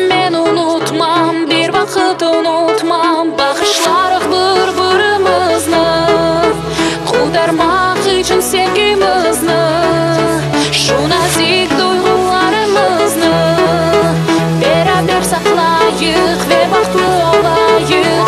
men unutmam, bir vakit unutmam. Bakışlarıq bir-birimizni Qudarmaq için sevgimizni, şu nazik duygularımızı beraber saklayıq ve baxtlı olayıq.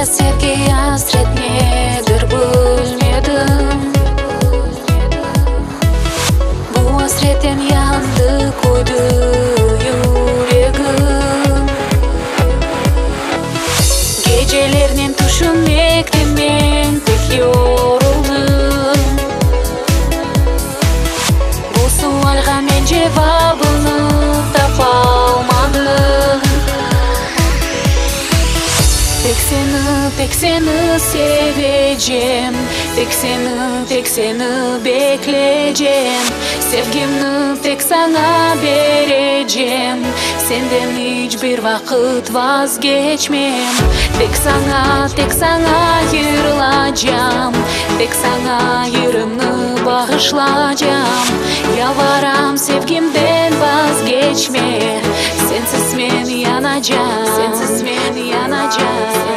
Sevgi hasret nedir bilmedim. Bu hasretten yandı koydu yüreğim. Gecelerinin düşünmekte men pek yoruldum. Bu sualga men cevabını tapalmadım. Tek seni seveceğim, tek seni bekleyeceğim. Sevgimni tek sana vereceğim, senden hiçbir vakit vazgeçmem. Tek sana yırılacağım, tek sana yüreğimi bağışlayacağım. Yalvarам sevgimden vazgeçme, sensiz men yanacağım, sensiz men yanacağım.